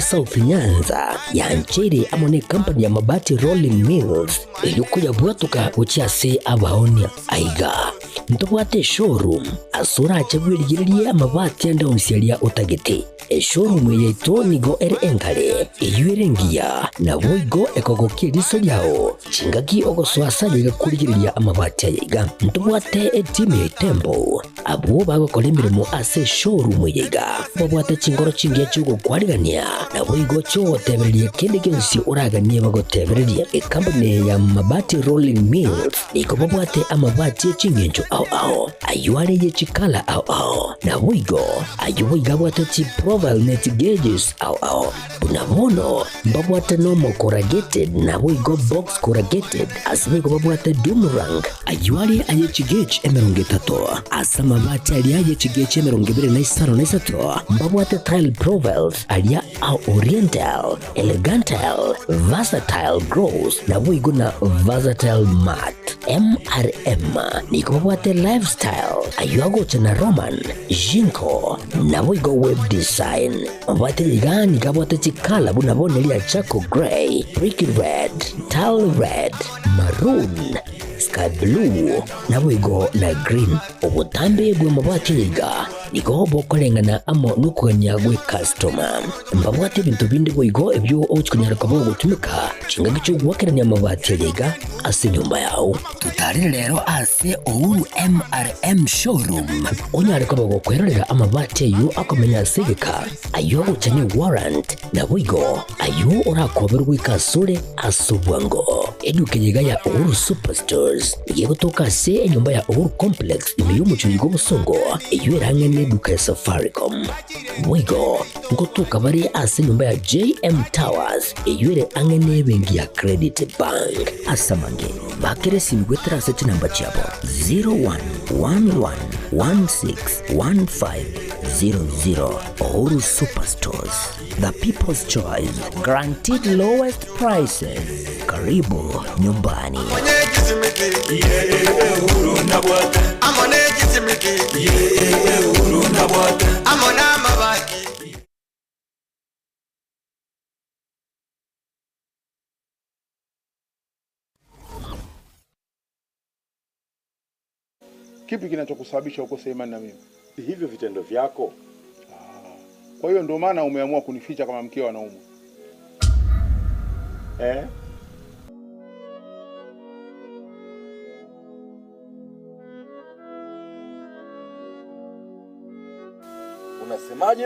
South Nyanza ya Nchiri amone company ya mabati Rolling Mills ilikuya bwatuka uchiase abaonia aiga ntubwate showroom asura achagwirigirie amabati anda unsialia utagete showroom yeto nigo ere enkale iyuerengia na boigo ekogokie riso yao chingaki ogoswasa yiga kurigiriria amabati aiga ntubwate team ya Tembo abo bagokora imirimo ase showroom yiga babwate chingoro chingia chugo kwarigania na boigo cho tebererie kende gensi uraganie bagotebererie company ya mabati Rolling Mills niko babwate amabati chingenjo ao ayuare ye chikala ao na boigo ayuiga bwate chi profile net gauges ao unabono babwate normal corrugated na boigo box corrugated asibego babwate boomerang ayuare aye chigage emerongetato asama mabati alia ye chigage emerongibere na isaro na isato babwate tile profiles alia au oriental elegantal versatile gross na boigo na versatile mat MRM niko babwate lifestyle ayuago chana Roman Jinko na boigo web design babwate ligani kabwate chikala bunabone lia chako gray brick red tile red maroon sky blue na boigo na green obutambe bwe mabwate liga niko bokolengana amo nukanya gwe customer mbabwate bintu bindi boigo ebyo ochikunyara kabo gutumika chinga cyo gwakeranya mabati liga ase nyumba yao tutari lero ase Ouru MRM showroom onyare kabo gukwerera amabati yu akomenya sigika ayo guchani warrant na boigo ayo orakoberwa ikasure asubwango edukenyiga ya Ouru superstores igiye gutoka se nyumba ya Ouru complex imiyumuchuligo busongo iyo erangene duka ya Safaricom boigo ngotuka bari ase nyumba ya JM Towers iyo ere angene bengi ya Credit Bank asamange bakere simgwetra se namba chabo 0111161500 Ouru superstores, the people's choice, guaranteed lowest prices. Karibu nyumbani. Kipi kinachokusababisha ukose imani na mimi? Hivyo vitendo vyako. Kwa hiyo ndio maana umeamua kunificha kama mkeo anaumwa. Unasemaje?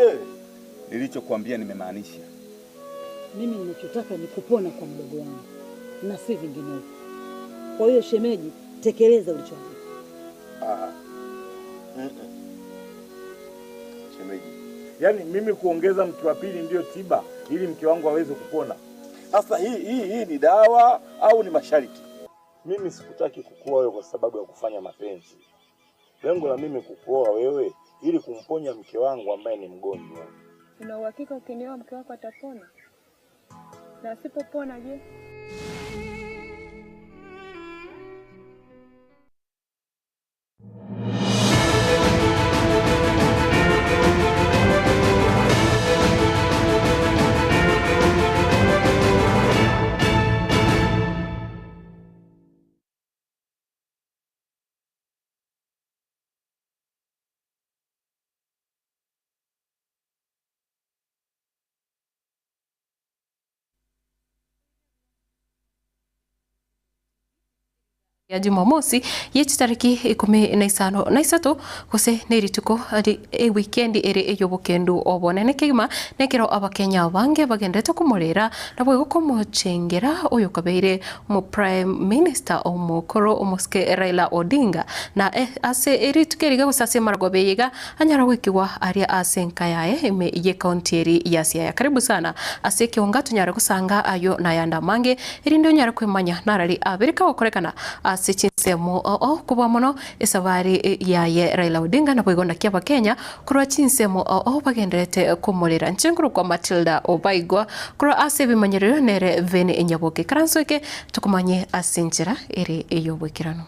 Nilichokuambia nimemaanisha. Mimi ninachotaka ni kupona kwa mdogo wangu na si vinginevyo. Kwa hiyo shemeji, tekeleza ulichoambiwa. Shemeji, yaani mimi kuongeza mke wa pili ndio tiba ili mke wangu aweze kupona. Sasa hii ni dawa au ni masharti? Mimi sikutaki kukuoa wewe kwa sababu ya kufanya mapenzi. Lengo la mimi kukuoa wewe ili kumponya mke wangu ambaye ni mgonjwa. Una uhakika ukinioa mke wako atapona? Na asipopona je? ya Jumamosi yechi tariki 15 kose nerituko adi weekend ere eyobokendu obone nekema nekero abakenya bange bagendete kumurera nabo gukomochengera oyo kabeire mu prime minister omukoro omuske Raila Odinga na ase eritukeriga gusase maragobeyega anyara wikigwa aria asenka yae eme ye county eri ya Siaya. Karibu sana ase Ekeonga tunyara kusanga ayo na yanda mange erindo nyara kwemanya narari abereka okorekana ase Chinsa kuba mono esabari yaye Raila Odinga na boigonda kia Kenya kurwa Chinsa bagendete kumurira nchenkuru kwa Matildah Obaigwa kurwa ase bimanyerero nere vene enyaboke karansoke tukumanye asinjira eri eyobwekirano.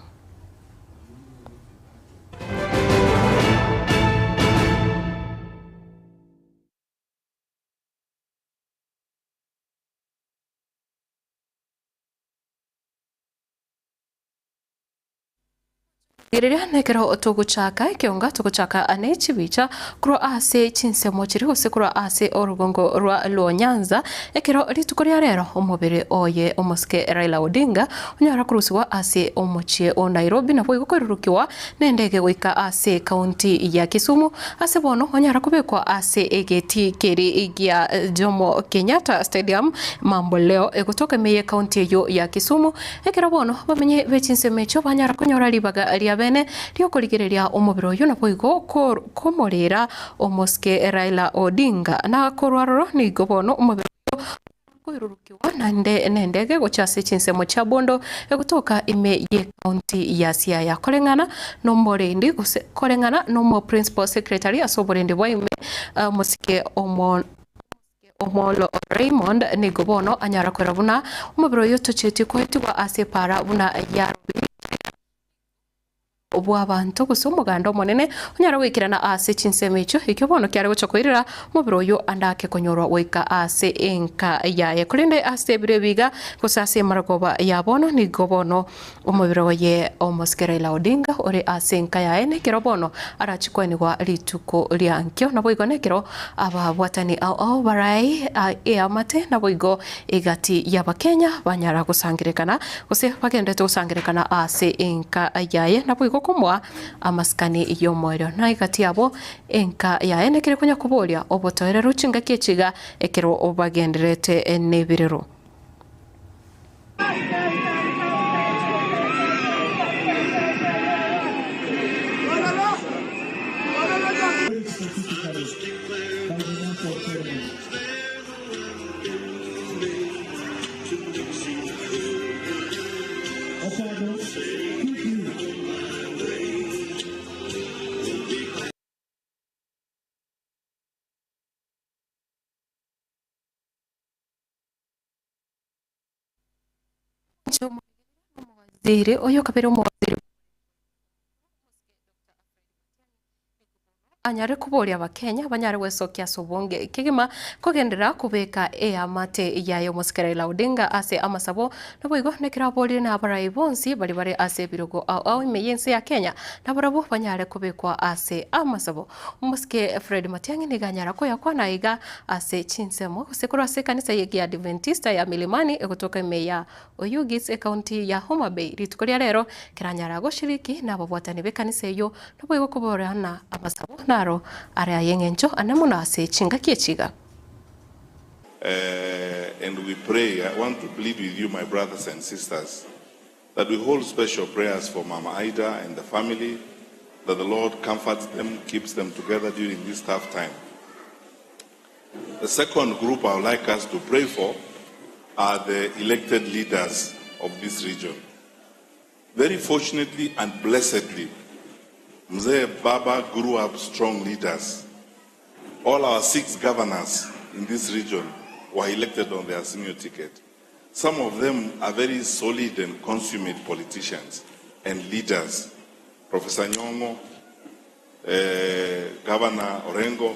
Iriria nekero tuguchaka Ekeonga tuguchaka anechi bicha kuro ase Chinsa mochiri gose kuro ase orugongo rwa Nyanza ekero ritukoria rero omubere oye omoske Raila Odinga onyara kurusiwa ase omochie o Nairobi na bwo kwerurukiwa nendege goika ase county ya Kisumu ase bono onyara kubekwa ase egeti keri igia Jomo Kenyatta Stadium mambo leo egotoka meye county yo ya Kisumu ekero bono bamenye bechinse mecho banyara kunyora libaga ria bene rio kurigereria omubiro uyu na boigo komorera omoske Raila Odinga na korwaroro ni gobono omubiro kuirurukiwa nendege gochase Chinsa mocha bondo egutoka ime ye county ya Siaya kolengana no morendi kolengana no mo principal secretary asoborendi wa ime mosike Omolo Raymond ni gobono anyara korabuna omubiro uyu tuchiti kwetigwa ase para buna ya obwabantu gusa umuganda munene onyara wikirana ase Chinsa mecho ikyo bono kyari guchokwirira mubiro uyu andake konyorwa wika ase enka yaye kurinde ase birebiga gusa ase maragoba ya bono ni gobono omubiro ye omoske Raila Odinga ore ase enka yaye ne kiro bono arachikwenigwa rituko ryankyo na boigo ne kiro ababwatani au barai amate na boigo igati y'Abakenya banyara gusangirikana guse bagendete gusangirikana ase enka yaye na boigo kumwa amaskani iyo moyo na igati yabo enka ya enekere kunya kubolia obotorero ruchinga kechiga ekero obagenderete nebirero Waziri oyo kabere waziri anyare kuboria Abakenya banyare wesokia sobonge kigima kogendera kubeka amate yayo moske Raila Odinga ase amasabo naboigo nekira boli na abarai bonsi bali bare ase birogo au imeyense ya Kenya nabarabo banyare kubekwa ase amasabo moske Fred Matiang'i niganyara ko yakwana iga ase Chinsa mo sekura ase kanisa ya Adventista ya Milimani egotoka meya Oyugis county ya Homa Bay ritukoria rero kiranyara goshiriki na babwatani be kanisa yo naboigo kuborana amasabo naro area yengencho anamuna ase chinga kiechiga. And we pray. I want to plead with you, my brothers and sisters, that we hold special prayers for Mama Ida and the family, that the Lord comforts them, keeps them together during this tough time. The second group I would like us to pray for are the elected leaders of this region. Very fortunately and blessedly, Mzee Baba grew up strong leaders. All our 6 governors in this region were elected on their senior ticket. Some of them are very solid and consummate politicians and leaders. Professor Nyongo, Governor Orengo,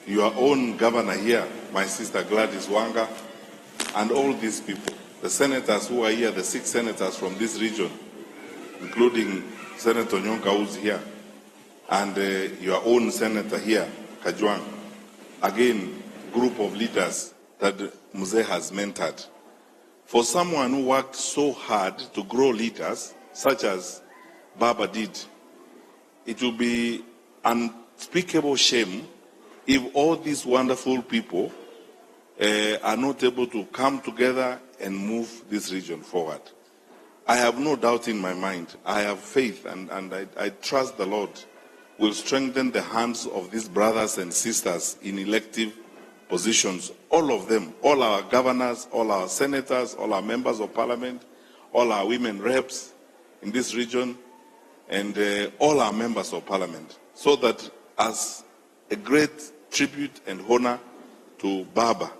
your own governor here, my sister Gladys Wanga, and all these people. The senators who are here, the 6 senators from this region, including Senator Nyonka, who's here, and your own senator here, Kajwang. Again, group of leaders that Mzee has mentored. For someone who worked so hard to grow leaders, such as Baba did, it will be unspeakable shame if all these wonderful people are not able to come together and move this region forward. I have no doubt in my mind. I have faith and I trust the Lord will strengthen the hands of these brothers and sisters in elective positions. All of them, all our governors, all our senators, all our members of parliament, all our women reps in this region, and all our members of parliament. So that as a great tribute and honor to Baba,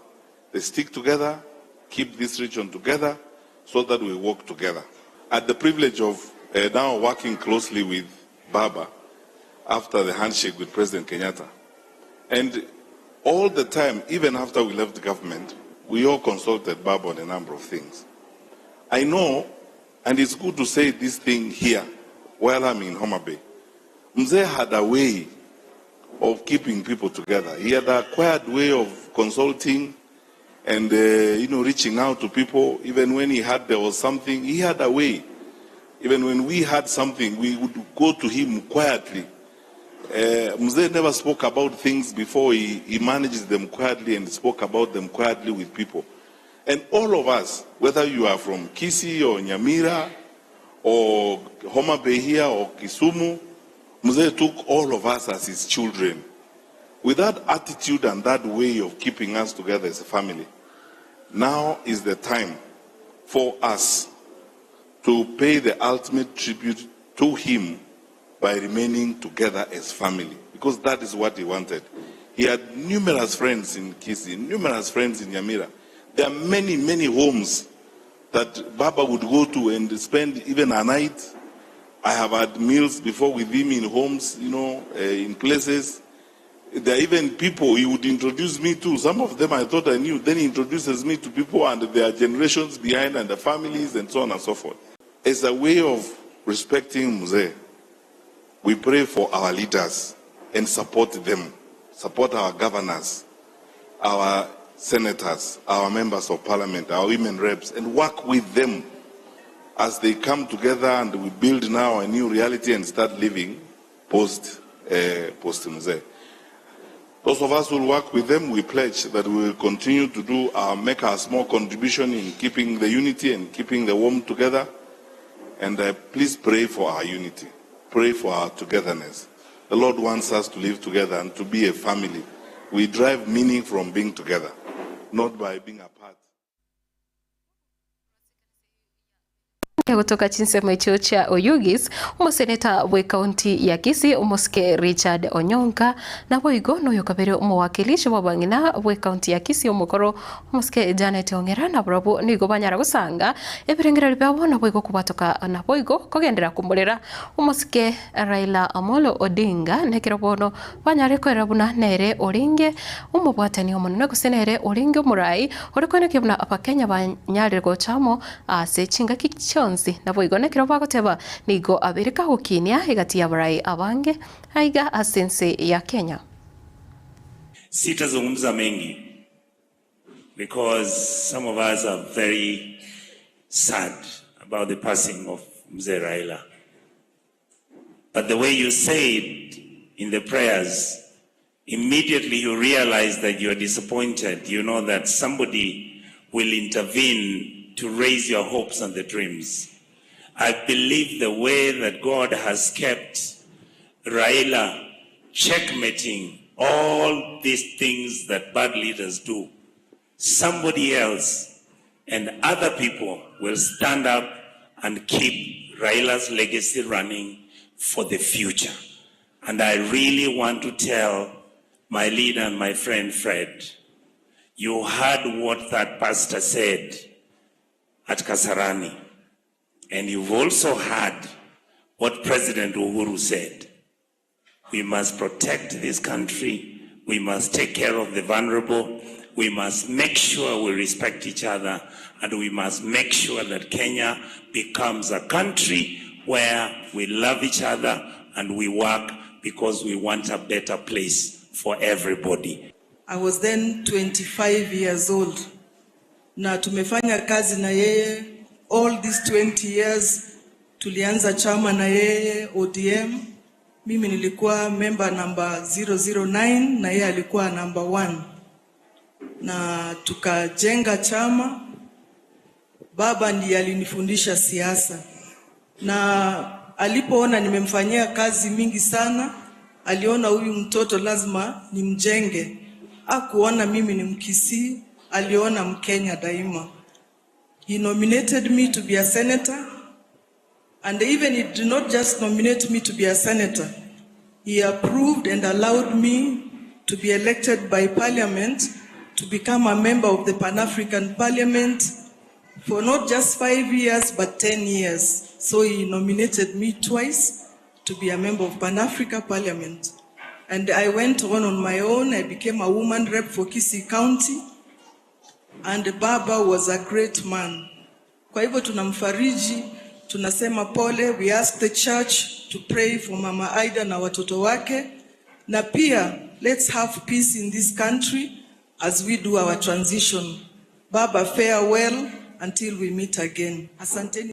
they stick together, keep this region together, so that we work together. I had the privilege of now working closely with Baba after the handshake with President Kenyatta. And all the time, even after we left the government, we all consulted Baba on a number of things. I know, and it's good to say this thing here, while I'm in Homa Bay. Mzee had a way of keeping people together. He had a quiet way of consulting and reaching out to people. Even when there was something, he had a way. Even when we had something, we would go to him quietly. Mzee never spoke about things before. He managed them quietly and spoke about them quietly with people. And all of us, whether you are from Kisii or Nyamira or Homa Bay here or Kisumu, Mzee took all of us as his children. With that attitude and that way of keeping us together as a family, now is the time for us to pay the ultimate tribute to him by remaining together as family, because that is what he wanted. He had numerous friends in Kisii, numerous friends in Nyamira. There are many, many homes that Baba would go to and spend even a night. I have had meals before with him in homes, in places. There are even people he would introduce me to. Some of them I thought I knew. Then he introduces me to people and their generations behind and the families and so on and so forth. As a way of respecting Mzee, we pray for our leaders and support them. Support our governors, our senators, our members of parliament, our women reps, and work with them as they come together and we build now a new reality and start living post Mzee. Those of us who will work with them, we pledge that we will continue to make our small contribution in keeping the unity and keeping the warmth together. And please pray for our unity. Pray for our togetherness. The Lord wants us to live together and to be a family. We derive meaning from being together, not by being apart. Kutoka Chinsa mwecho cha Oyugis, umuseneta we kaunti ya Kisii umuske Richard Onyonga na Obaigwa no yokabere umuwakilishi wa bangina we kaunti ya Kisii umukoro umuske Janet Ongera na burabu nigo banyara gusanga ebirengera byabo na Obaigwa kubatoka na Obaigwa kogendera kumulera umuske Raila Amolo Odinga nekirobono banyare ko erabuna nere oringe umubwatani omunene gusenere oringe umurai orikone kibuna apakenya banyare go chamo ase chinga kichonzi na Obaigwa nekiro bagoteba nigo abirika hukinia igati ya barai abange aiga asense ya Kenya. Sitazungumza mengi because some of us are very sad about the passing of Mzee Raila. But the way you said in the prayers, immediately you realize that you are disappointed. You know that somebody will intervene to raise your hopes and the dreams. I believe the way that God has kept Raila checkmating all these things that bad leaders do, somebody else and other people will stand up and keep Raila's legacy running for the future. And I really want to tell my leader and my friend Fred, you heard what that pastor said at Kasarani, and you've also heard what President Uhuru said. We must protect this country. We must take care of the vulnerable. We must make sure we respect each other, and we must make sure that Kenya becomes a country where we love each other and we work because we want a better place for everybody. I was then 25 years old. Na tumefanya kazi na yeye all these 20 years. Tulianza chama na yeye ODM. Mimi nilikuwa member number 009 na yeye alikuwa number 1. Na tukajenga chama. Baba ndiye alinifundisha siasa. Na alipoona nimemfanyia kazi mingi sana, aliona huyu mtoto lazima nimjenge. Hakuona mimi ni Mkisii, aliona Mkenya daima. He nominated me to be a senator, and even he did not just nominate me to be a senator. He approved and allowed me to be elected by parliament to become a member of the Pan-African Parliament for not just 5 years but 10 years. So he nominated me twice to be a member of Pan-African Parliament. And I went on my own. I became a woman rep for Kisii County. And Baba was a great man. Kwa hivyo tunamfariji tunasema pole. We ask the church to pray for Mama Aida na watoto wake, na pia let's have peace in this country as we do our transition. Baba, farewell until we meet again. Asanteni.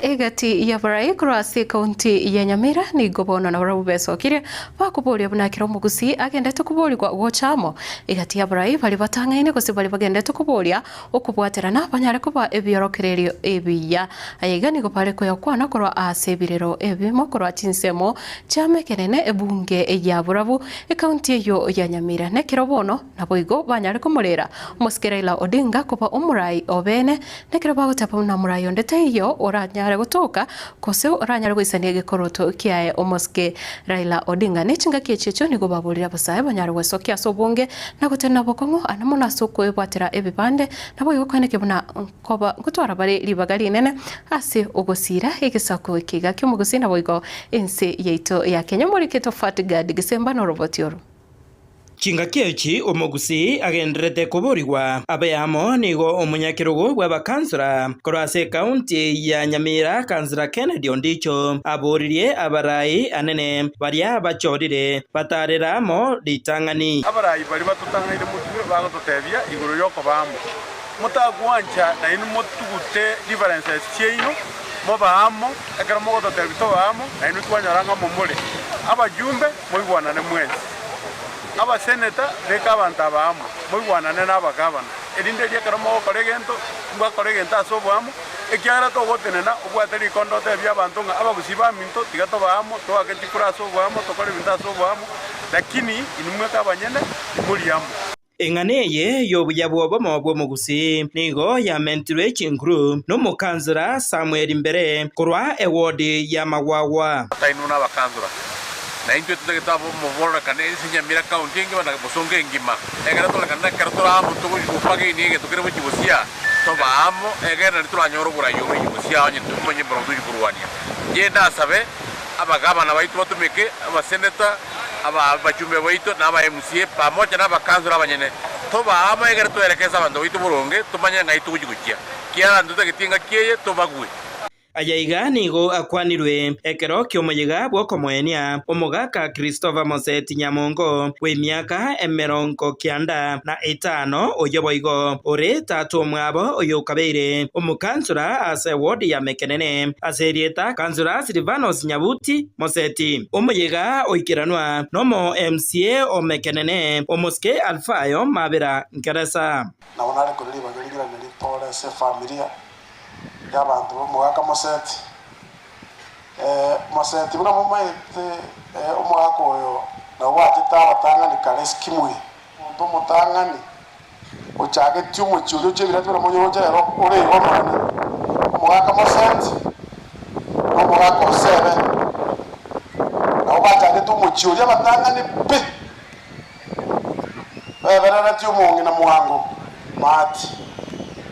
Egati ya Ibere kurasi kaunti ya Nyamira ni gobono na warabu beso kire bakubuli abuna kiromo gusi agendete kubuli kwa gochamo egati ya Ibere bali batangaine ko sibali bagendete kubulia okubwaterana banyare kuba ebyorokererio ebiya ayegani ko pale ko yakwana korwa asebirero ebimo korwa Chinsemo chame kenene ebunge ya burabu kaunti yo ya Nyamira ne kirobono na boigo banyare kumurera Raila Odinga kuba umurai obene ne kirobago tapu na murai ondete iyo ora nyare gutoka kose oranyare gwisania gikoroto kiae omoske Raila Odinga nechinga kiechecho ni gobaburira basaye banyare gwesokia sobunge na gutena bokongo anamona soko ebwatira ebipande nabo yokane kibuna koba gutwara bare libagali nene ase ogosira egisako kiga kyomugusina boigo ense yeito ya Kenya muri keto Fatgad gisemba no robotioro Chinga kiechi omogusi agendrete kuburigwa abayamo nigo omunyakirugu bw'abakansura korase kaunti ya Nyamira kansura Kennedy Ondicho aburirie abarai anene baria bachorire batareramo litangani abarai bari batutangaire mutwe bagototebia iguru yoko bamo mutagwancha na inu mutugute differences chino mobamo ekero mogototebito bamo na inu twanyaranga momule abajumbe moigwana ne mwezi aba seneta reka abantu abamu mugwanane n'abagabana erinde rye karamo koregento ngwa koregento asobwamo ekyara to gotenena ubwateri kondote by'abantu nga abagusiba minto tigato bamu to aketikura asobwamo to kore binta asobwamo lakini inumwe kabanyene imuriamo Enganeye yobuyabo bomobwo mugusi nigo ya menture chinkuru no mukanzura Samuel Ibere kurwa award ya magwawa tainuna abakanzura na into tutageta muvora kana Nyamira county ngi bana bosonge ngima egera to kana kartora amo to kupage ni ge to kere buchibusia to baamo egera turanyoro burayo buchibusia onye tumonye brodu kuruwania ye da sabe abagabana baitu batumeke abaseneta abachumbe baitu na aba MCA pamoja na abakanzura abanyene to baamo egera to erekeza bando baitu buronge tumanya ngaitu buchigukia kiara nduta gitinga kiye to bagwe Ayaiga nigo akwanirwe ekero kyomoyiga bwoko mwenia omugaka Christopher Moseti Nyamongo we miaka 95 oyoboigo ore tatu mwabo oyokabeire omukansura ase ward ya Mekenene aserieta kansura Silvanos Nyabuti Moseti omuyiga oikiranwa nomo MCA o Mekenene omoske Alfayo Mabera Nkeresa na onare kuriba girigira ni pole se familia y'abantu b'umugaka Moseti Moseti buna mumaite umugaka oyo nawatita batangani karesi kimwe ndo mutangani ochage tyumu cyulo cyo biratura mu nyonje ro ore omane umugaka Moseti umugaka osebe nawo bachage tumu cyulo batangani pe barana tyumu ngina muhango mati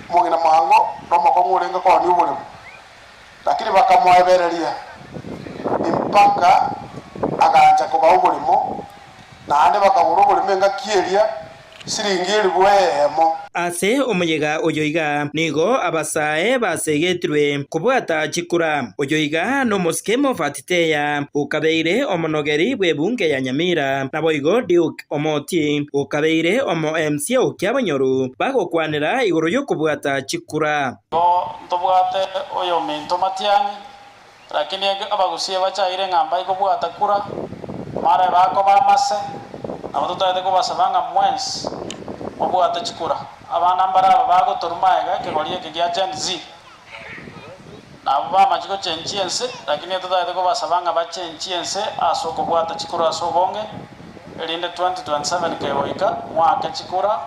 mungina muhango nomo kongurenga kwa ni ubulemu lakini bakamwebereria impaka aganja kuba ubulemu na ande bakabura ubulemu ngakieria siringiri bwemo ase omuyiga oyoiga nigo abasae basegetirwe kubwata chikura oyoiga no moskemo fatiteya ukabeire omonogeri bwebunge ya Nyamira naboigo Duke Omoti ukabeire omo MC okyabonyoru bagokwanira iguru yo kubwata chikura tobwate oyo minto matiangi lakini abagusie bachaire ngamba ikobwata kura mara bako bamase abatotaite kubasabanga mwensi obwata chikura abana mbara bagotorumaega kegorie kigia Gen Z nabo bamachiko chenchiense lakini tutaite kubasabanga bachenchiense asoko bwata chikura asobonge elinde 2027 kegoika mwaka chikura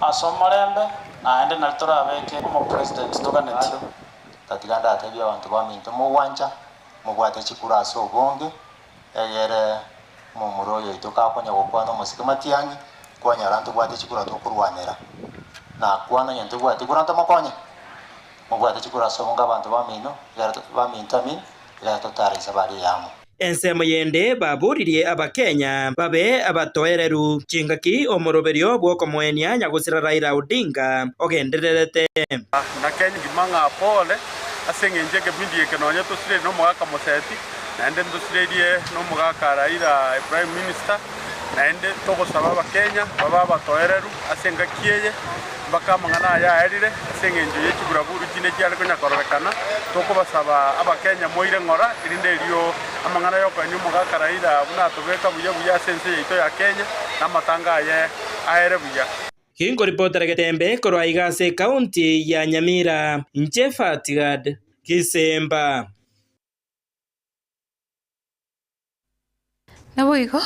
asomorembe naende nalitora abeke omo president toganeti tatiganda atebya abantu baminto muwanja mubwate chikura asobonge egere mumuroyo itokakonya gokwana musike matiangi kwanya rantu bwate chikura tokurwanira na kwana nyantu bwate kuranta makonya mubwate chikura asobonga abantu bamino bamintamin la totarisa bali yamo ensemo yende baburirie abakenya babe abatoereru chingaki omoroberio bwoko mwenia nyagusira Raila Odinga ogendererete na Kenya gimanga pole aseng'enche kipindi ekenonye tosire nomogaka Moseti naende ntosireirie nomogaka Raila Prime Minister naende togosaba abakenya baba abatoereru ase engaki eye mpaka amang'ana aya aerire ase eng'encho ya echiburaburu chine chiare konyakorokana tokobasaba abakenya moire ng'ora erinde erio amang'ana yokoenia omogaka Raila buna atobeka buya buya ase ense yaito ya Kenya na amatanga aye aere buya. Kingoripotera Getembe korwa igase kaunti ya Nyamira, Nche Fatigad Kisemba. Naboigo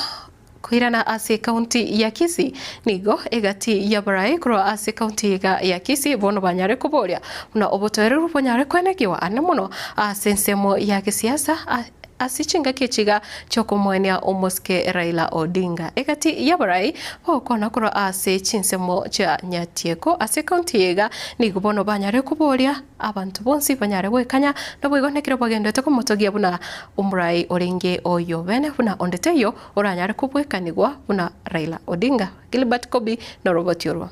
kuirana ase kaunti ya Kisii nigo egati ya Ibere kurwa ase kaunti ya Kisii bono banyare kuboria na obotoereru bonyare kwenekiwa ane muno ase ensemo ya kisiasa asichinga kichiga chokomwenia omoske Raila Odinga egati ya Ibere okona kurwa ase chinsemo cha nyatieko ase kaunti ega nigo bono banyare kuboria abantu bonsi banyare gwekanya naboigo nekiro bagendete kumotogia buna umurai orenge oyo bene buna ondeteyo oranyare kubwekanigwa buna Raila Odinga. Gilbert Kobi na Robert Yorwa.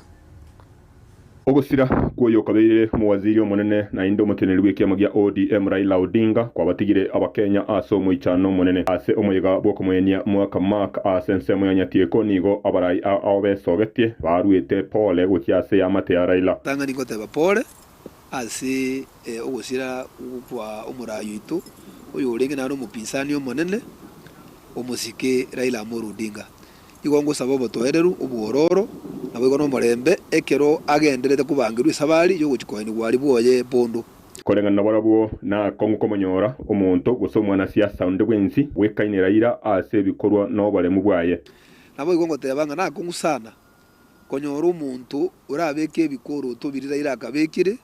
Ogusira kuoyo kabire mu waziri omunene na indo muteneri w'ekiama gya ODM Raila Odinga kwabatigire abakenya ase omuichano munene ase omuyiga bwokumwenia mwaka mark ase ensemo ya nyatieko nigo abarai ao besogetie barwete pole gukiase ya mate ya Raila tanga niko teba pole ase ogusira kwa omurayi itu oyo urenge na omupinsani omunene omusike Raila Amolo Odinga igongo sabo botoereru obuororo nabo no morembe ekero agenderete kubangirwa isabari yo guchikoeni gwari bwoye bondo korengana nabarabo na kongo komonyora omuntu gusomwa na siasa onde bwensi wekaine Raila ase bikorwa no baremu bwaye nabo igongo tebanga na kongo sana konyora omuntu urabeke bikoro tobiri Raila akabekire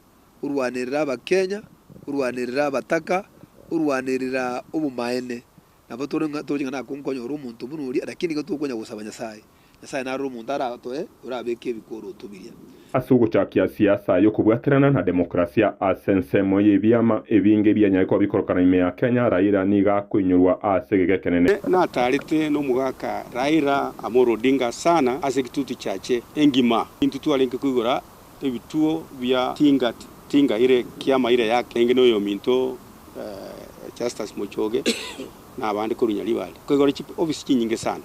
urwanirira abakenya urwanirira abataka urwanirira obumaene nabo toringa na kunkonyora omuntu bunuri lakini ko tukonya gusaba Nyasaye na rumuntu aratoe urabeke bikoro tubiria asugo chakia siasa yo kubwaterana na demokrasia asensemo yebiama ebinge byanyako bikorokana ime ya Kenya Raila niga kwinyurwa asegege kenene na tarite no mugaka Raila Amolo Odinga sana ase kituti chache engima intutu alenke kwigora ebituo bya tinga ire kiama ire yake engeno yo minto Justus Mochoge na abandi kurunya libali kwigora office nyinge sana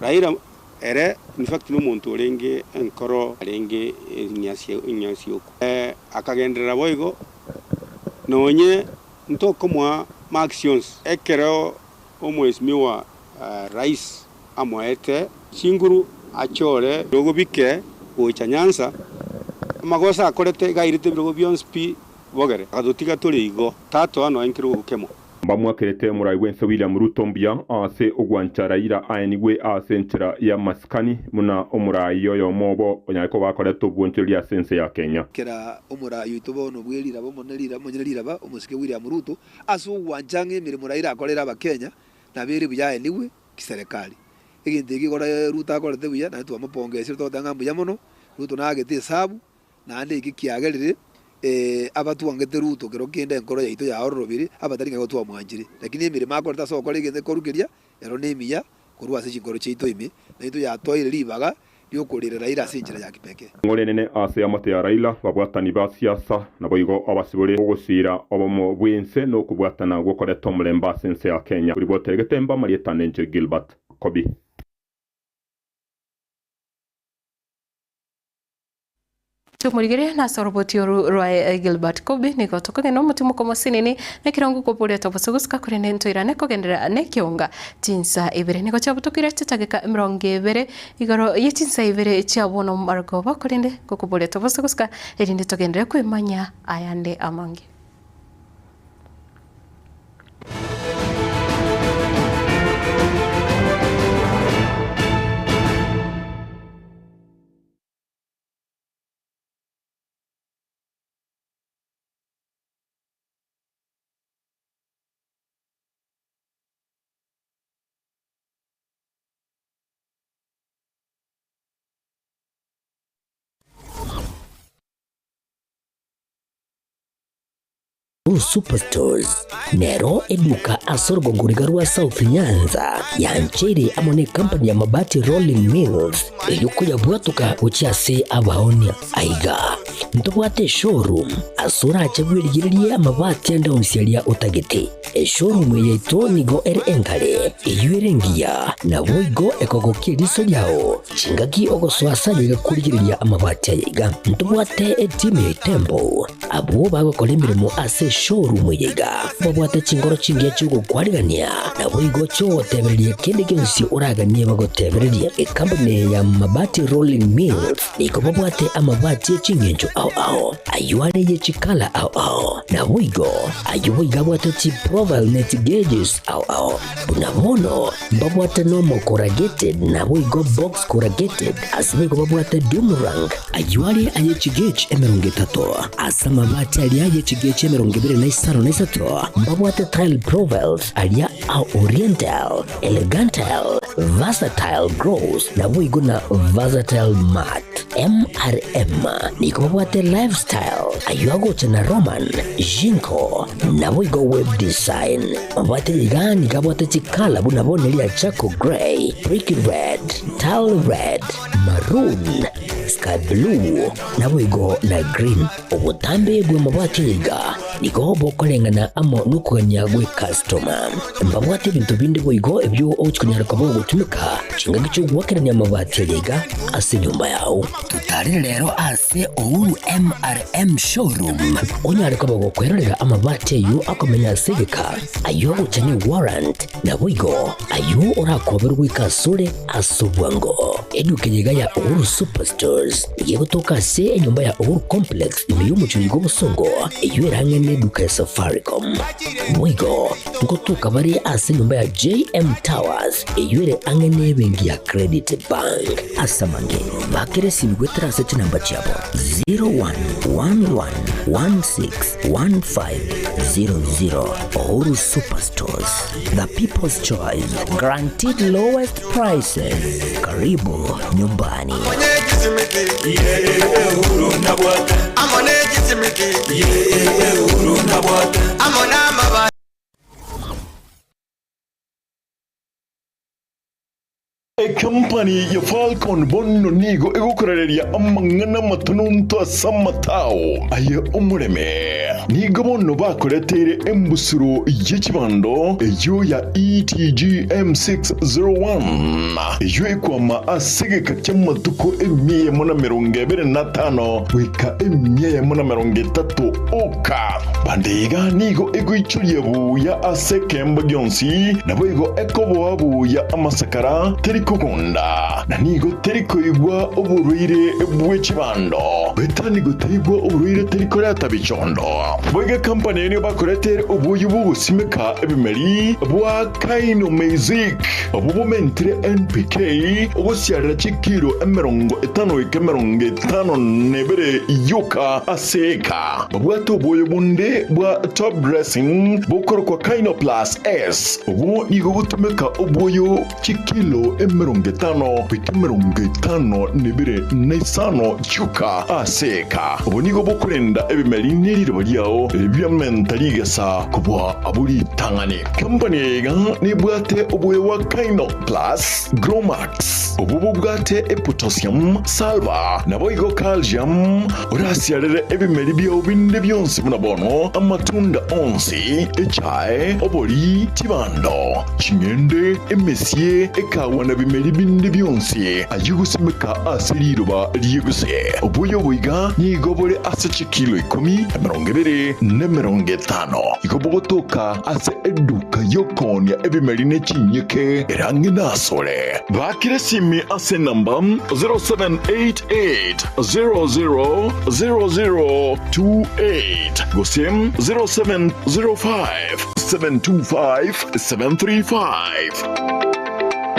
Raila ere in fact no muntu orenge enkoro arenge inyasio akagendera boigo nonye ntokomwa actions ekero omwesimiwa rais amwete chinguru achore logo bike ocha Nyanza magosa akorete gairite birogo byonspi bogere adotiga torigo tato ano enkiro gukemo bamwakerete murai wense William Ruto mbia ase ogwancha Raila aenigwe ase nchira ya maskani muna omurai yoyo mobo onyako bakoreto bwonchiri ya sense ya Kenya kera omurai itobo no bwirira bo monelira ba omusike William Ruto aso ogwanchange mirimo Raila akorera abakenya na bere byaenigwe kiserikali eginde gikora Ruto akorete buya na tu amapongese totanga mbuya mono Ruto na agete hesabu na ande ikikiagerire abatuangete Ruto kero kende enkoro yaito ya orobiri abataringa gotwa mwanjire lakini emire makoreta so kore gende korukiria ero nemiya kurwa se chikoro chito imi na ito ya toire libaga lyokorera Raila sinjira ya kipeke ngorenene ase amate ya Raila babwatani ba siasa na boigo abasibore ogusira obomo bwense no kubwatana gokoreta omulemba sense ya Kenya buri botere Getembe Marietane Nche Gilbert Kobi tumurigire na soroboti rwa Gilbert Kobi niko tokone no mutumo komo sinini na kirongo kopole tobosuguska kuri nento irane kogendera Ekeonga Chinsa Ibere niko chabutokire tutageka 20 igoro ye Chinsa Ibere chabono margoba kurinde kokopole tobosuguska erinde togendera kwimanya ayande amangi. Superstores nero eduka asorgo ngurigarua South Nyanza ya Nchere amone company ya mabati Rolling Mills eyukuya bwatuka uchiase abaonia aiga ntubwate showroom asura achagwirigiririe amabati enda unsialia utagete showroom yeito nigo ere engale eyuerengia na boigo ekogokie riso yao chingaki ogoswasanya kurigiriria amabati aiga ntubwate team ya Tembo abo bagokora imirimo ase showroom yiga babwata chingoro chingia chugo kwarigania na boigo cho tebereria kende gensi uraganie bagotebereria company ya mabati Rolling Mills niko babwate amabati chingenjo au ayuare ye chikala au na boigo ayuiga bwata chi profile net gauges au bunabono babwata normal corrugated na boigo box corrugated asimigo babwata Dumarang ayuare aye chigage emerungetato asama mabati aliaje chigage emerungibire na isaro na isato mbabwate tile profiles alia au oriental elegantal versatile gross na boigo na versatile mat MRM niko babwate lifestyle ayuago chana Roman Jinko na boigo web design babwate ligani kabwate chikala bunabone lia Chaco Grey, Brick Red, Tile Red, Maroon, Sky Blue na boigo na green obutambe bwe mabwate liga niko bokolengana amo nukuganya gwe customer mbabwate bintu bindi boigo ebyo ochikunyara kabo gutumika chinga gicho gwakeranya mabwate liga ase nyumba yao tutari rero ase ouru MRM showroom onyare kabo gukwerera amabwate yu akomenya sigika ayo uchani warrant na boigo ayo orakoberwa ikasure asubwango edukenyega ya Ouru Superstores yegotoka se enyumba ya Ouru Complex imeyumucho yigo busongo eyuerangene duka ya Safaricom boigo ngotoka bari ase nyumba ya JM Towers eyuere angene bengi ya Credit Bank asamange bakere simgwetera seti namba chabo 0111161500 Ouru Superstores, the people's choice, guaranteed lowest prices. Karibu nyumbani. Company ya Falcon Bonno nigo egukorereria amangana matununto asamatao aye umureme nigo bonno bakoretere embusuro y'ikibando eyo ya ETG M601 eyo ekwama asegeka cy'amatuko emiye mona 25 wika emiye mona 30 oka bandega nigo egoichuriye buya asekemba gyonsi nabo ego ekobo buya amasakara teriko kunda na nigo teriko igwa oburuire bw'ekibando betanigo terigwa oburuire teriko ratabichondo boiga company ni bakoretere obuyu busimeka ebimeri bwa Kaino Music obubumentre NPK obusyarira chikiro 50 nebere yuka aseka bwato boyo bunde bwa top dressing bukoro kwa Kaino Plus S obu nigo butumeka obuyo chikilo 50 nebere nesano yuka aseka obu nigo bukurenda ebimeri niriro lyao ebyamentaliga kubwa abuli tangani company ga ni bwate obuye wa Kaino Plus Gromax obubu bwate potassium salva na boigo calcium orasiarere ebimeri byo binde byonse munabono amatunda onsi echae oboli tibando chingende emesie ekawa na bimeri binde byonse ayugusimeka asiriruba lyeguse obuyo buiga ni gobole ase chikilo 10 50 ikobogotoka ase eduka yokonya ebimeri nechinyeke erangi nasole bakire simi ase namba 0788000028 gosem 0705725735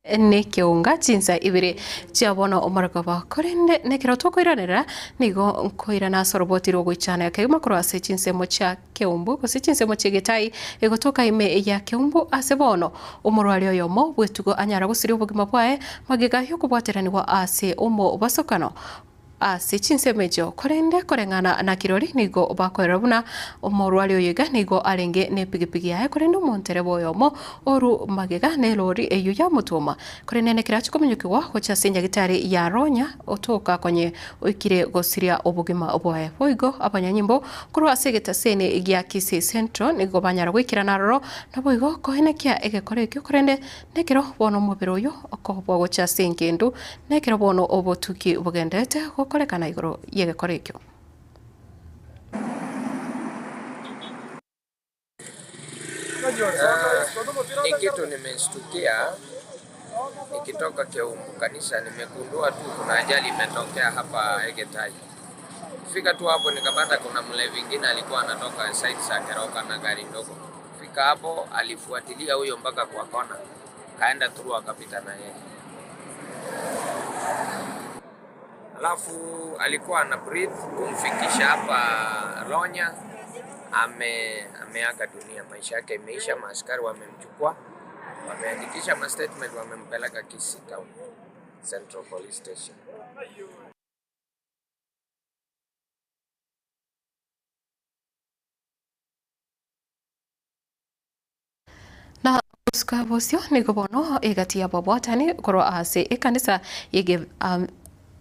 Ekeonga Chinsa Ibere chiabona omaragaba korende nekero tokoiranera nigo nkoirana soroboti rogwichana yakegima kurase chinsemo cha keumbu kose chinsemo chigetai egotoka ime ya keumbu asebono omorwari oyomo bwetugo anyara gusiri obugima bwae magiga yokubwateranirwa ase omo basokano ase chinsemejo korende korengana na kirori nigo bakorera buna omorwari oyiga nigo arenge ne pigipigi yae korende montere boyomo oru magega ne lori eyu ya mutuma korende ne kiracho komenyukwa gocha senya gitari ya ronya otoka konye oikire gosiria obugima obwae boigo abanyanyimbo kurwa segeta sene igya Kisii Central nigo banyara gwikira naroro na boigo kohenekia egekore kyo korende nekero bono mubiro yo okobwa gocha sengendu nekero bono obotuki bugendete korekana igoro yegekore ekyo. Ni kitu nimeshtukia nikitoka Keumbu kanisa, nimegundua tu kuna ajali imetokea hapa Egetai. Fika tu hapo nikapata kuna mlevi mwingine alikuwa anatoka side za Keroka na gari ndogo. Fika hapo alifuatilia huyo mpaka kwa kona, kaenda through akapita na yeye. Alafu alikuwa ana breathe kumfikisha hapa Ronya, ameaga dunia, maisha yake imeisha. Maaskari wamemchukua, wameandikisha ma statement, wamempeleka Kisii Town Central Police Station. Na uskabosio nigobono egatia babwatani koro ase ekanisa yege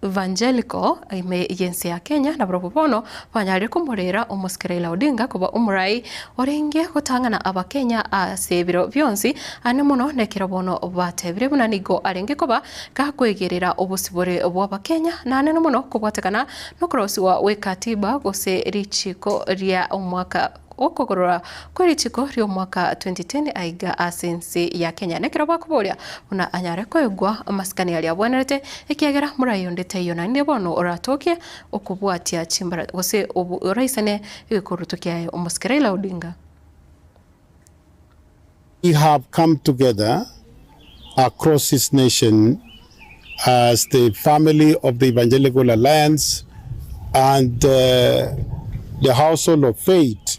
evangelical ime yense ya Kenya na brobono banyari kumurera omuskirela Odinga kuba umurai orenge gutangana abakenya asebiro byonsi ane muno nekero bono batebire buna nigo arenge kuba gakwegerera obusibore bw'abakenya nane muno kubwatekana no krosi wa wekatiba gose richiko ria omwaka okogorora kweri chiko ryo mwaka 2010 aiga asense ya Kenya nekero bakuboria una anyare kwegwa maskani ali abwenerete ekiagera murayondete yona ndi bono oratoke okubwatia chimbara gose oraisane ikurutukia omuskirela Odinga. We have come together across this nation as the family of the Evangelical Alliance and the household of faith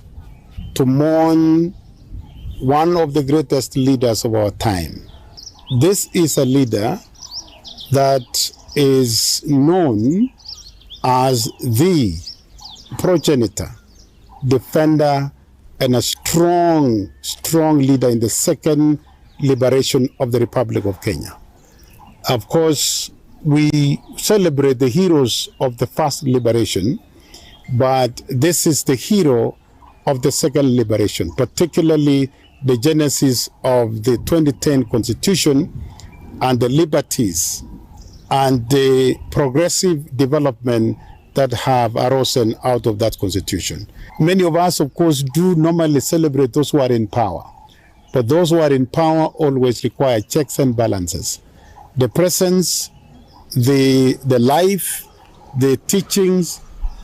to mourn one of the greatest leaders of our time. This is a leader that is known as the progenitor, defender, and a strong leader in the second liberation of the Republic of Kenya. Of course, we celebrate the heroes of the first liberation, but this is the hero of the second liberation, particularly the genesis of the 2010 Constitution and the liberties and the progressive development that have arisen out of that Constitution. Many of us, of course, do normally celebrate those who are in power, but those who are in power always require checks and balances. The presence, the life, the teachings,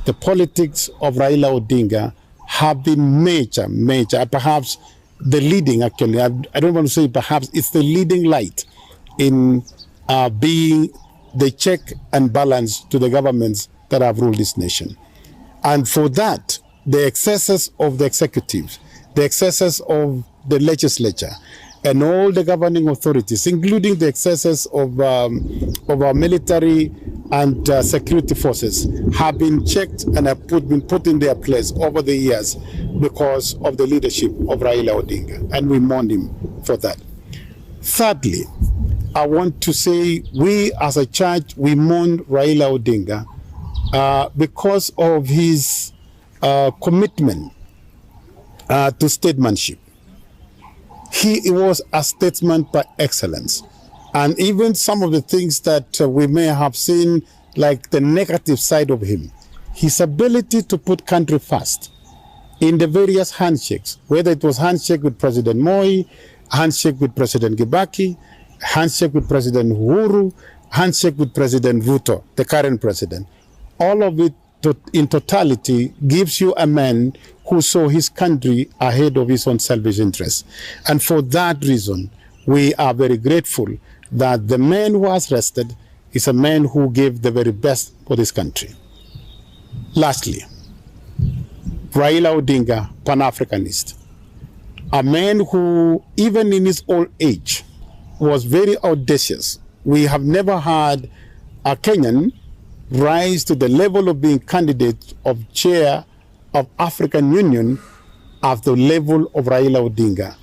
the politics of Raila Odinga have been major, perhaps the leading, actually, I don't want to say perhaps, it's the leading light in being the check and balance to the governments that have ruled this nation. And for that, the excesses of the executive, the excesses of the legislature, and all the governing authorities, including the excesses of our military and security forces, have been checked and have been put in their place over the years because of the leadership of Raila Odinga, and we mourn him for that. Thirdly, I want to say we as a church, we mourn Raila Odinga because of his commitment to statesmanship. He was a statesman by excellence. And even some of the things that we may have seen, like the negative side of him, his ability to put country first in the various handshakes, whether it was handshake with President Moi, handshake with President Kibaki, handshake with President Uhuru, handshake with President Ruto, the current president. All of it in totality gives you a man who saw his country ahead of his own selfish interests. And for that reason, we are very grateful that the man who was arrested is a man who gave the very best for this country. Lastly, Raila Odinga, Pan-Africanist, a man who, even in his old age, was very audacious. We have never had a Kenyan rise to the level of being candidate of chair of African Union at the level of Raila Odinga.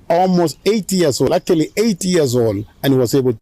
Almost 80 years old, actually 80 years old, and he was able to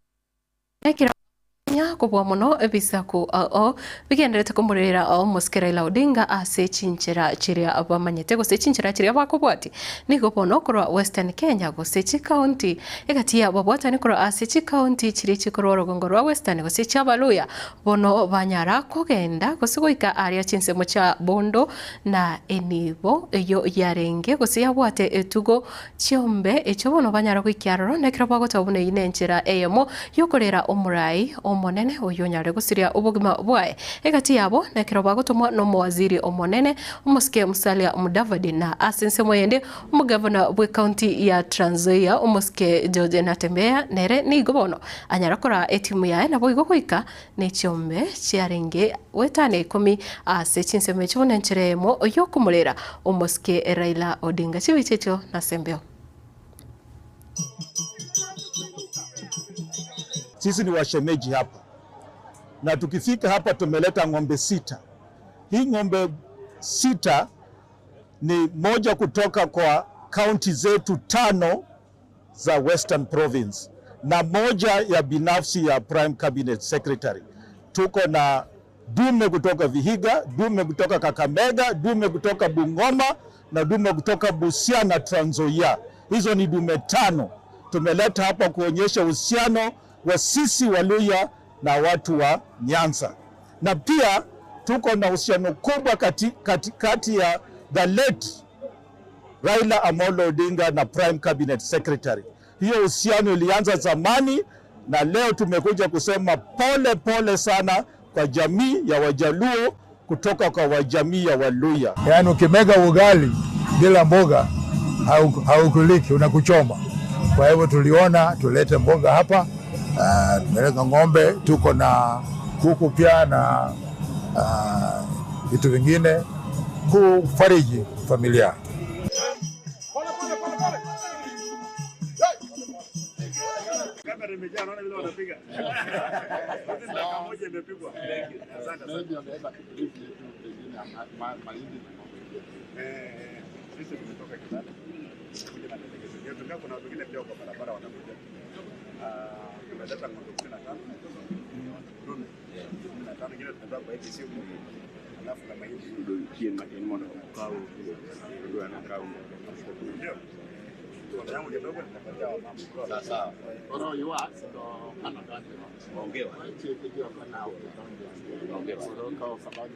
kubwa muno ebisaku o bigenderete kumurira o Raila Odinga ase Chinchera chiria abamanyete gose Chinchera chiria bakubwati nigo bono korwa Western Kenya gose chi county egatia babwata ni korwa ase chi county chiri chikorwa rugongo rwa Western gose chabaluya bono banyara kugenda gose goika aria Chinse mocha Bondo na enibo eyo yarenge gose yabwate etugo chiombe echo bono banyara goikiaroro nekira bagota obune inenchera eyemo yokorera omurai omonene oyo nyare gusiria ubugima bwae egati yabo nekero bagotomwa no mwaziri omonene umuske Musalia Mudavadi na asense moyende umugavana bwe county ya Trans Nzoia umuske George Natembea nere ni gobono anyara kora etimu yae na boigo kuika ne chiombe chiarenge wetane 10 ase Chinse mecho nencheremo oyo kumulera umuske Raila Odinga chibichecho na sembeo. Sisi ni washemeji hapa, na tukifika hapa tumeleta ng'ombe 6. Hii ng'ombe 6 ni moja kutoka kwa kaunti zetu 5 za Western Province na moja ya binafsi ya Prime Cabinet Secretary. Tuko na dume kutoka Vihiga, dume kutoka Kakamega, dume kutoka Bungoma na dume kutoka Busia na Trans Nzoia. Hizo ni dume 5 tumeleta hapa kuonyesha uhusiano wa sisi Waluya na watu wa Nyanza. Na pia tuko na uhusiano kubwa kati ya the late Raila Amolo Odinga na Prime Cabinet Secretary. Hiyo uhusiano ilianza zamani na leo tumekuja kusema pole pole sana kwa jamii ya Wajaluo kutoka kwa wajamii ya Waluya. Yaani ukimega ugali bila mboga haukuliki, unakuchoma. Kwa hivyo tuliona tulete mboga hapa. Tumeleta ng'ombe, tuko na kuku pia na vitu vingine kufariji familia. Tumeleta ng'ombe 15 dume 15 ingine tunatoa kwa Kisii alafu na mahindi ndio chini mmoja kwa ndio anakaa ndio kwa yangu kidogo tunapatia mama sawa oro yua ndo kana gani ongewa hiyo kana ongewa kwa sababu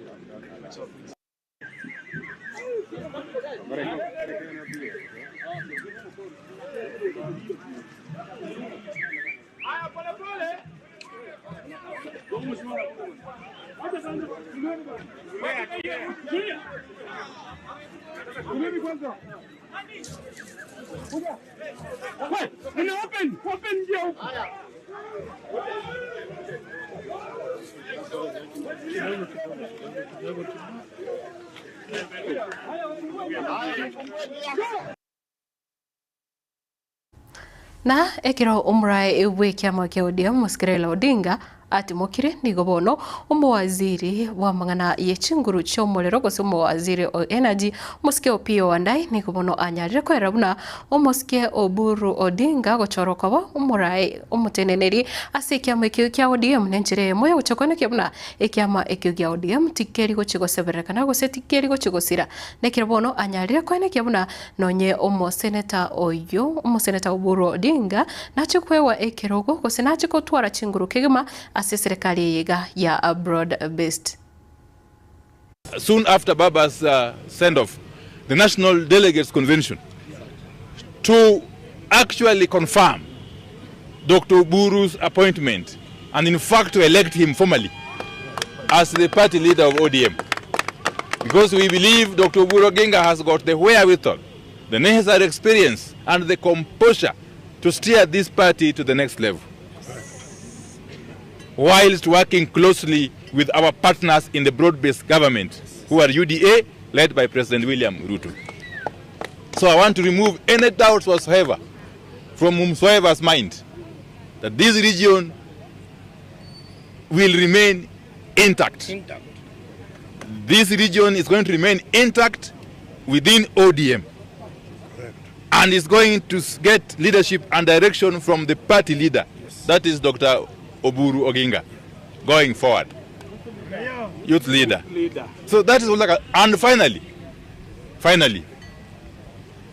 na ekiro umrai wekiama kia ODM Raila Odinga ati mokire nigo bono umwaziri wa mangana yechinguru chomolero gose umwaziri o energy muske opio wandai nigo bono anyarire ko erabuna umuske Oburu Odinga gochoroka bo umurai umuteneneri asekiama ekio kia ODM nenchire moyo uchokone kiabuna ekiama ekio kia ODM tikeri gochigoseberekana gose tikeri gochigosira nekiro bono anyarire ko ene kiabuna nonye umuseneta oyo umuseneta Oburu Odinga nachikwewa ekirogo gose nachikotwara chinguru kigima ase serikali yega ya broad based. Soon after Baba's send-off, the National Delegates Convention to actually confirm Dr. Oburu's appointment and in fact to elect him formally as the party leader of ODM. Because we believe Dr. Oburu Oginga has got the wherewithal, the necessary experience and the composure to steer this party to the next level. whilst working closely with our partners in the broad-based government, who are UDA, led by President William Ruto. So I want to remove any doubts whatsoever from whomsoever's mind that this region will remain intact. This region is going to remain intact within ODM. Correct. And is going to get leadership and direction from the party leader. That is Dr. Oburu Oginga, going forward. Youth leader. So that is like and finally,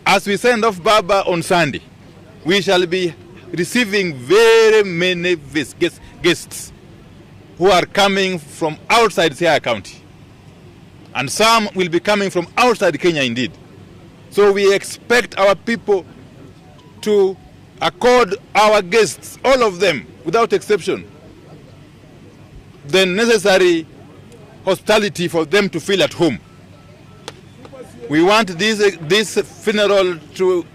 as we send off Baba on Sunday, we shall be receiving very many guests who are coming from outside Siaya County. And some will be coming from outside Kenya indeed. So we expect our people to accord our guests, all of them, without exception, the necessary hospitality for them to feel at home. We want this funeral to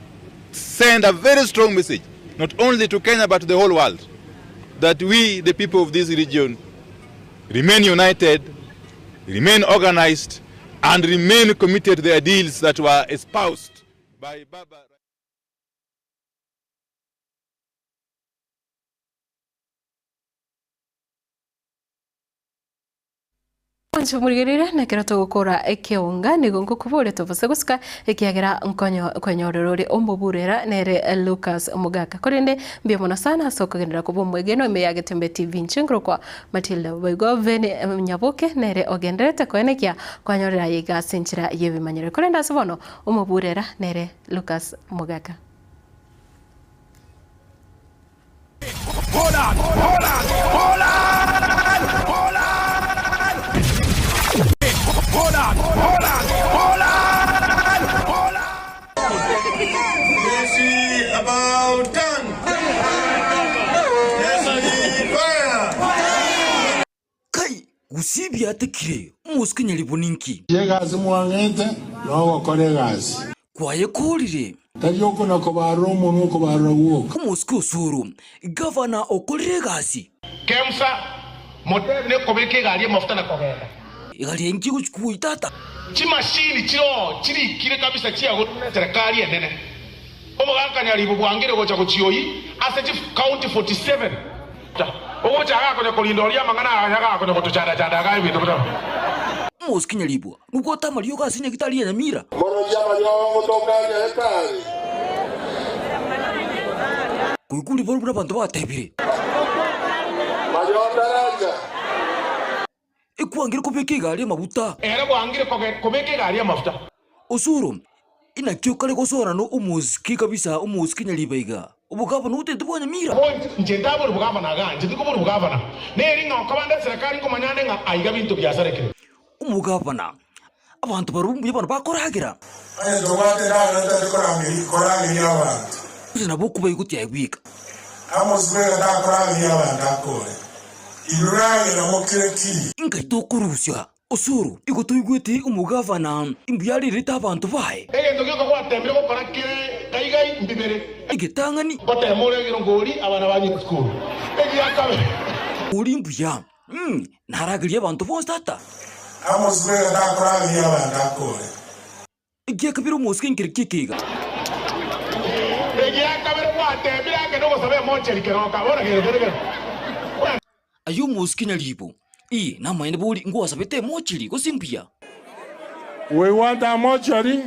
send a very strong message, not only to Kenya but to the whole world, that we, the people of this region, remain united, remain organized, and remain committed to the ideals that were espoused by Baba. Nchumurigirira nekera tugukura Ekeonga nigo ngukubure tuvuse gusika ikiagira nkonyororori ombuburera nere Lucas Mugaka korinde mbia mona sana sokugendera kubumwegeno ime ya Getembe TV nchingro kwa Matildah Obaigwa vene nyaboke nere ogenderete kwenekia kwanyorera yiga sinchira yebimanyire korenda sibono ombuburera nere Lucas Mugaka. About done. Kai, usibi atekire, umusikenya liboninki. Yegazi mwangete, no kore gazi. Kwaye kolire. Tajoko na kobaro umuntu kobaro woka. Umusiki usuru, governor okolire gazi. Kemsa, motel ne kobeke gari mafuta na kogera. Gari enki kuitata. Chimashini chiri kire kabisa chia serikali yenene. Omugaka nyalibu bwangire gocha kuchioyi aseti county 47 ogocha gako ne kolindoria mangana gako ne kutuchanda chanda gayi bintu bito Musiki nyalibu nuko tamaliyo gasinya kitali ya Nyamira moro jama yo motoka ya hekari kuikuli bolu buna bantu batebire majondaraja ikuangire kubeke gari mabuta era bwangire kubeke gari mafuta usuru ina kyokale gosora no umuziki kabisa umuziki nyalibaiga ubugava no utete bwa Nyamira nje ndabo ubugava naganje ndiko bwo ubugava neri nga kabanda serikali ko manyane nga aiga bintu byasarekere umugava abantu barumbuye bana bakoragira aye dogate na korangi abantu nabo kubayiguti yagwika amuzwe da korangi abantu akore irurangi na mokireki ingaito kurusya usuru igutuigwiti umugavana imbuyari rita abantu bae egento gyo kwatembere ko korakire kaigai mbibere igitangani batemore giro ngori abana banyi school egiyakabe uri mbuya naragiye abantu bose tata amuzwe da korangi abantu akore igiyakabira umusike nkirikikiga egiyakabe kwatembere ageno gosabe moncheri keroka bora gero ayo musike nyalibo na maende buli nguwa sabete mochili kusimpia. We want a mochari.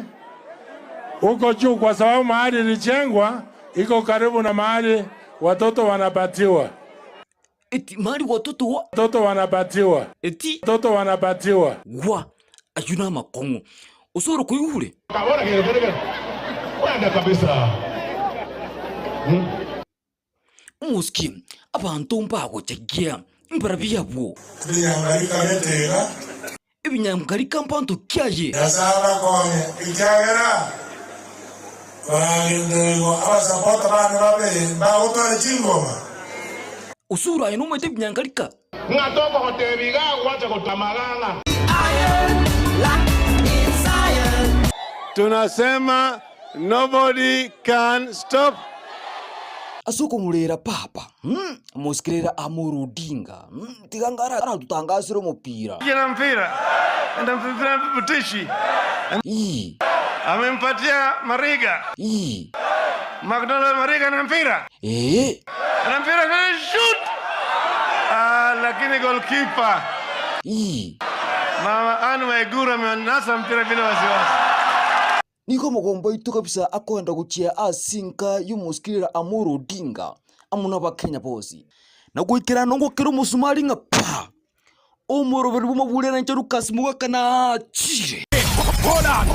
Uko juu kwa sababu mahali ilijengwa iko karibu na mahali watoto wanapatiwa. Eti mahali watoto wanapatiwa. Eti watoto wanapatiwa. Wa ayuna makongo. Usoro kuyule. Kabona gere. Wanda kabisa. Muski abantu mpago chagia. Mbarabiya bwo. Binyangalika netera. Ibinyangalika mpanto kyaye. Yasaba konye ikyagera. Barangendo abasapota bana babe bawutwale chingoma. Usura ino mwete binyangalika. Ngatoko hotebiga wacha kutamaganga. Tunasema nobody can stop. asuko mulera papa musikirira Amuru Odinga tigangara aratutangazira umupira jana mpira enda mpira Butishi amempatia Mariga McDonald Mariga na mpira na mpira na shoot lakini goalkeeper mama anu Waiguru amenasa mpira bila wasiwasi. Niko mugombo itu kabisa akwenda gucia asinka y'umusikirira Amuru Odinga amuna bakenya bosi na gwikira no ngukira umusumari nga pa umuroberi bumubulera nje Lucas Mugaka na chire hola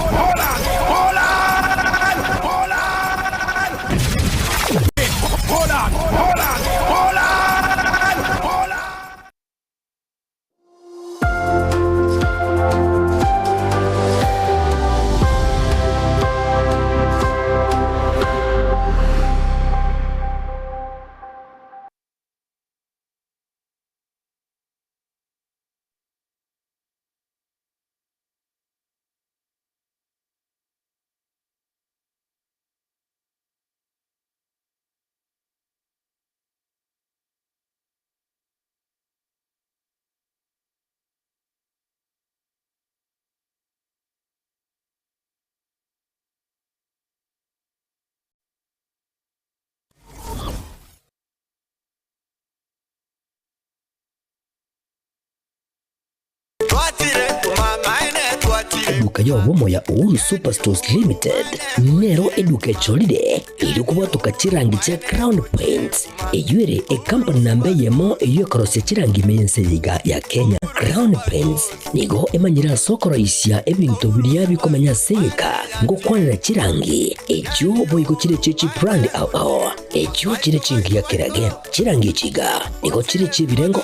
Eduka y'obumo ya Uhuru Superstores Limited nero eduka cholide ili kubatuka chirangi cha Crown Paints eyure company nambe yemo iyo korose chirangi meyenseyiga ya Kenya. Crown Paints nigo emanyira sokoro isya ebintu biriya bikomanya seka ngo kwanira chirangi ekyo boyiko chire chichi brand ekyo chire chingi ya kirage chirangi chiga nigo chire chibirengo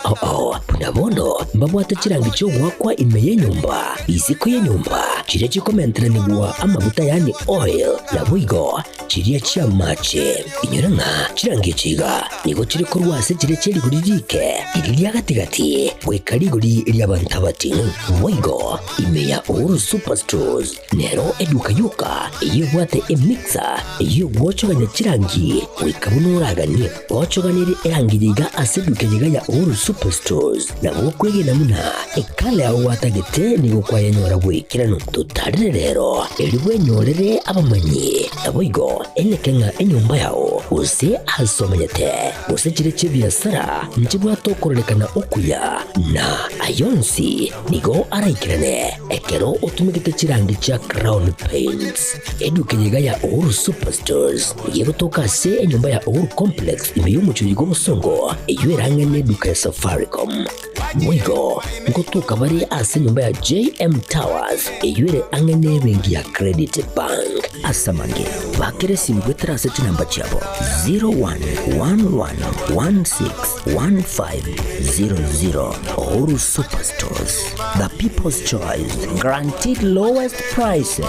punabondo mbabwate chirangi cyo gwakwa imeye nyumba isiko ye nyumba chire chikomentera nibwa amabuta yani oil na bwigo chiriya chia mache inyoranga chirangi chiga nigo chire korwase chire chiri kuririke iriya gatigati wekarigori lyabantabati bwigo imeya Uhuru Superstores nero eduka yuka iyo bwate emixer iyo gwochoganya chirangi wikabunuragani gwochoganire erangi yiga aseduke yiga ya Uhuru Superstores na bokwege namuna ekale aho watagete nigo kwayanyora bwikirano tutarire rero elibwenyorere abamanyi aboigo enekenga enyumba yao use asomanyete use chire chibiasara nchibwa tokorelekana okuya na ayonsi nigo araikirane ekero utumikite chirangi cha Crown Paints eduke yiga ya Uhuru Superstores yego tokase enyumba ya Uhuru Complex imeyumucho yigo musongo eywerangene duka ya Safaricom mwigo ngotuka bari ase nyumba ya JM Towers eyure angene bengi ya Credit Bank asamange bakere simbwetera seti namba chabo 0111161500 Uhuru Superstores, the people's choice, guaranteed lowest prices.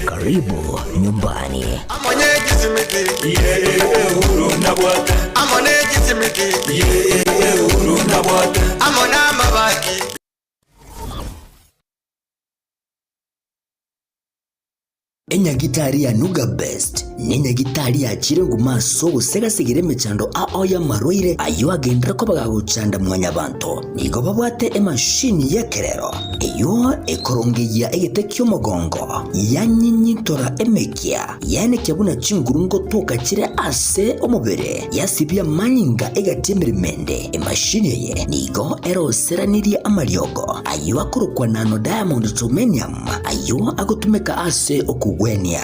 Karibu nyumbani. Enya gitari ya Nuga Best nenya gitari ya chirengu maso gusega sigire mechando ya maroire ayo agendera ko bagagucanda mwanya banto nigo babwate emashini yekerero iyo ekorongeya egetekyo mogongo yanyinyitora emekia yane kyabuna chingurungo toka kire ase omubere yasibya manyinga egatemeremende emashini ye nigo eroseraniriye amaryogo ayo akurukwa nano diamond titanium ayo agutumeka ase okugwenia